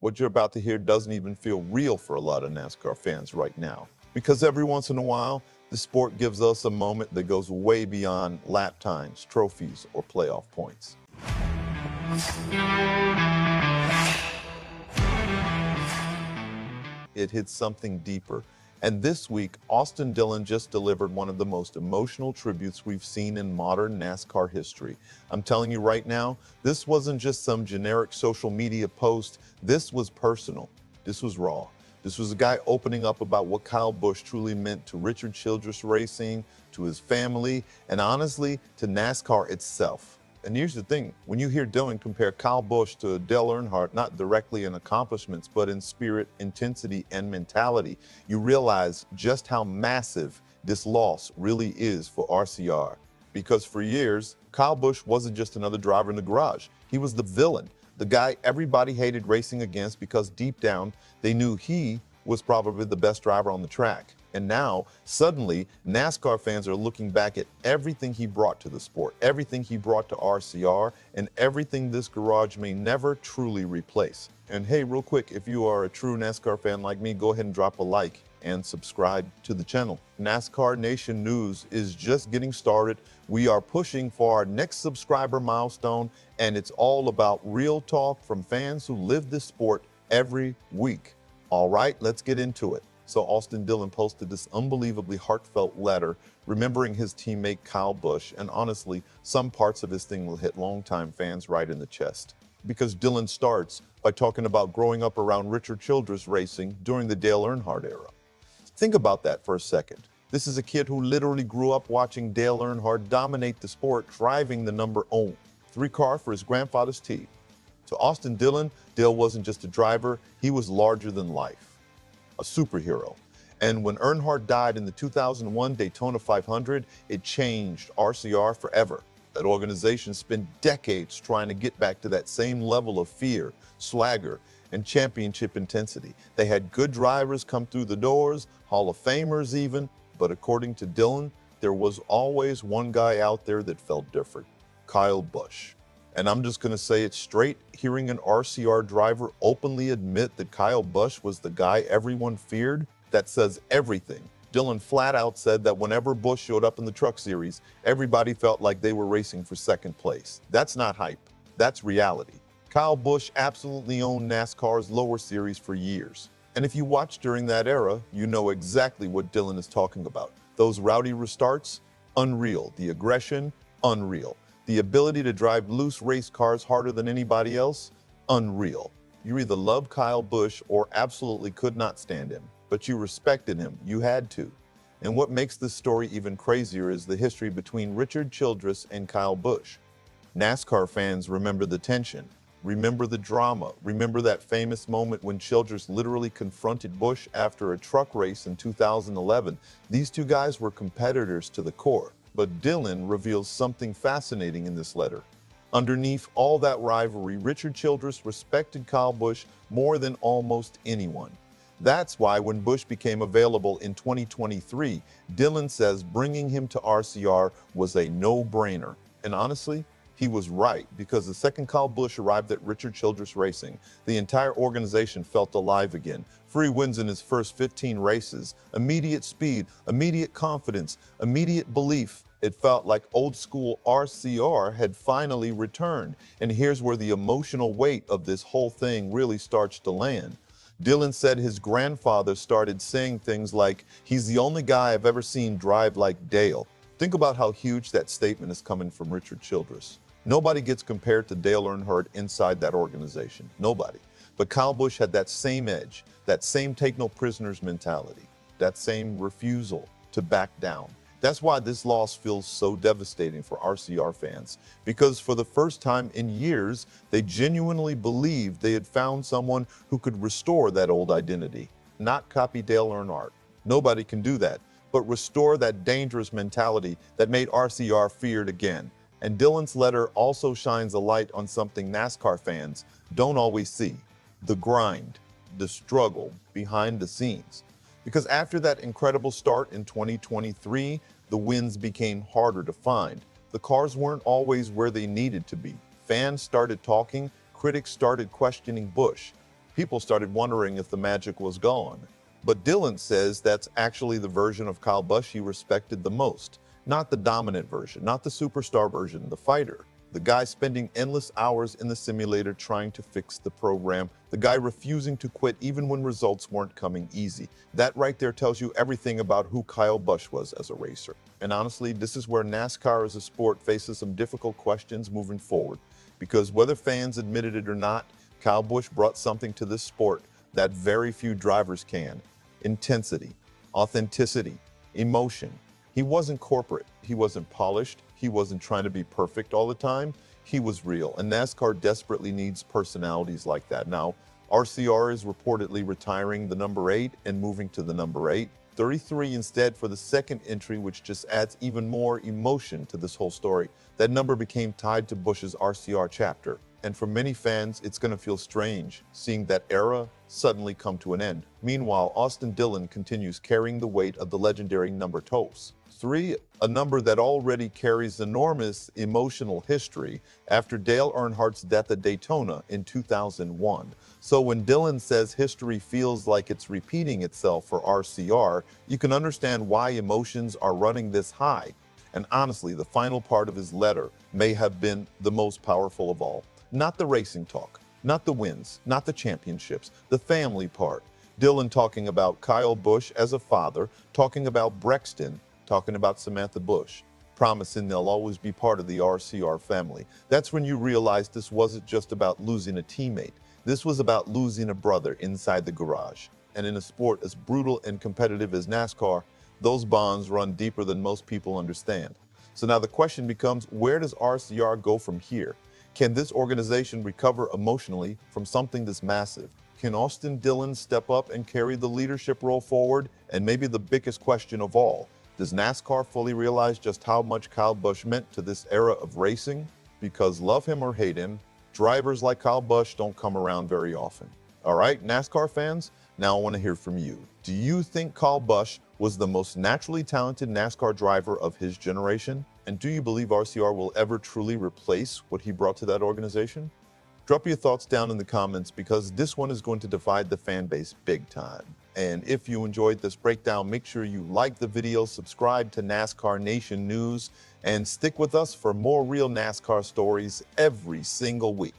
What you're about to hear doesn't even feel real for a lot of NASCAR fans right now. Because every once in a while, the sport gives us a moment that goes way beyond lap times, trophies, or playoff points. It hits something deeper. And this week, Austin Dillon just delivered one of the most emotional tributes we've seen in modern NASCAR history. I'm telling you right now, this wasn't just some generic social media post. This was personal. This was raw. This was a guy opening up about what Kyle Busch truly meant to Richard Childress Racing, to his family, and honestly, to NASCAR itself. And here's the thing, when you hear Dillon compare Kyle Busch to Dale Earnhardt, not directly in accomplishments, but in spirit, intensity, and mentality, you realize just how massive this loss really is for RCR. Because for years, Kyle Busch wasn't just another driver in the garage. He was the villain, the guy everybody hated racing against because deep down, they knew he was probably the best driver on the track. And now, suddenly, NASCAR fans are looking back at everything he brought to the sport, everything he brought to RCR, and everything this garage may never truly replace. And hey, real quick, if you are a true NASCAR fan like me, go ahead and drop a like and subscribe to the channel. NASCAR Nation News is just getting started. We are pushing for our next subscriber milestone, and it's all about real talk from fans who live this sport every week. All right, let's get into it. So Austin Dillon posted this unbelievably heartfelt letter remembering his teammate Kyle Busch, and honestly, some parts of his thing will hit longtime fans right in the chest. Because Dillon starts by talking about growing up around Richard Childress Racing during the Dale Earnhardt era. Think about that for a second. This is a kid who literally grew up watching Dale Earnhardt dominate the sport, driving the number 3 car for his grandfather's team. To Austin Dillon, Dale wasn't just a driver, he was larger than life. A superhero. And when Earnhardt died in the 2001 Daytona 500, it changed RCR forever. That organization spent decades trying to get back to that same level of fear, swagger, and championship intensity. They had good drivers come through the doors, Hall of Famers even, but according to Dillon, there was always one guy out there that felt different, Kyle Busch. And I'm just going to say it straight, hearing an RCR driver openly admit that Kyle Busch was the guy everyone feared, that says everything. Dillon flat out said that whenever Busch showed up in the Truck Series, everybody felt like they were racing for second place. That's not hype, that's reality. Kyle Busch absolutely owned NASCAR's lower series for years. And if you watched during that era, you know exactly what Dillon is talking about. Those rowdy restarts, unreal. The aggression, unreal. The ability to drive loose race cars harder than anybody else, unreal. You either love Kyle Busch or absolutely could not stand him, but you respected him, you had to. And what makes this story even crazier is the history between Richard Childress and Kyle Busch. NASCAR fans remember the tension, remember the drama, remember that famous moment when Childress literally confronted Busch after a truck race in 2011. These two guys were competitors to the core. But Dillon reveals something fascinating in this letter. Underneath all that rivalry, Richard Childress respected Kyle Busch more than almost anyone. That's why when Busch became available in 2023, Dillon says bringing him to RCR was a no-brainer. And honestly, he was right, because the second Kyle Busch arrived at Richard Childress Racing, the entire organization felt alive again. Free wins in his first 15 races, immediate speed, immediate confidence, immediate belief. It felt like old school RCR had finally returned. And here's where the emotional weight of this whole thing really starts to land. Dillon said his grandfather started saying things like, "He's the only guy I've ever seen drive like Dale." Think about how huge that statement is coming from Richard Childress. Nobody gets compared to Dale Earnhardt inside that organization. Nobody. But Kyle Busch had that same edge, that same take no prisoners mentality, that same refusal to back down. That's why this loss feels so devastating for RCR fans, because for the first time in years, they genuinely believed they had found someone who could restore that old identity, not copy Dale Earnhardt. Nobody can do that, but restore that dangerous mentality that made RCR feared again. And Dillon's letter also shines a light on something NASCAR fans don't always see: the grind, the struggle behind the scenes. Because after that incredible start in 2023, the wins became harder to find. The cars weren't always where they needed to be. Fans started talking, critics started questioning Busch. people started wondering if the magic was gone. But Dillon says that's actually the version of Kyle Busch he respected the most. Not the dominant version, not the superstar version, the fighter. The guy spending endless hours in the simulator trying to fix the program. The guy refusing to quit even when results weren't coming easy. That right there tells you everything about who Kyle Busch was as a racer. And honestly, this is where NASCAR as a sport faces some difficult questions moving forward. Because whether fans admitted it or not, Kyle Busch brought something to this sport that very few drivers can. Intensity, authenticity, emotion. He wasn't corporate. He wasn't polished. He wasn't trying to be perfect all the time. He was real. And NASCAR desperately needs personalities like that. Now, RCR is reportedly retiring the number 8 and moving to the number 8. 33 instead for the second entry, which just adds even more emotion to this whole story. That number became tied to Busch's RCR chapter. And for many fans, it's going to feel strange seeing that era suddenly come to an end. Meanwhile, Austin Dillon continues carrying the weight of the legendary number 3, a number that already carries enormous emotional history after Dale Earnhardt's death at Daytona in 2001. So when Dillon says history feels like it's repeating itself for RCR, you can understand why emotions are running this high. And honestly, the final part of his letter may have been the most powerful of all. Not the racing talk, not the wins, not the championships, the family part. Dillon talking about Kyle Busch as a father, talking about Brexton, talking about Samantha Busch, promising they'll always be part of the RCR family. That's when you realize this wasn't just about losing a teammate. This was about losing a brother inside the garage. And in a sport as brutal and competitive as NASCAR, those bonds run deeper than most people understand. So now the question becomes, where does RCR go from here? Can this organization recover emotionally from something this massive? Can Austin Dillon step up and carry the leadership role forward? And maybe the biggest question of all, does NASCAR fully realize just how much Kyle Busch meant to this era of racing? Because love him or hate him, drivers like Kyle Busch don't come around very often. All right, NASCAR fans, now I want to hear from you. Do you think Kyle Busch was the most naturally talented NASCAR driver of his generation? And do you believe RCR will ever truly replace what he brought to that organization? Drop your thoughts down in the comments because this one is going to divide the fan base big time. And if you enjoyed this breakdown, make sure you like the video, subscribe to NASCAR Nation News, and stick with us for more real NASCAR stories every single week.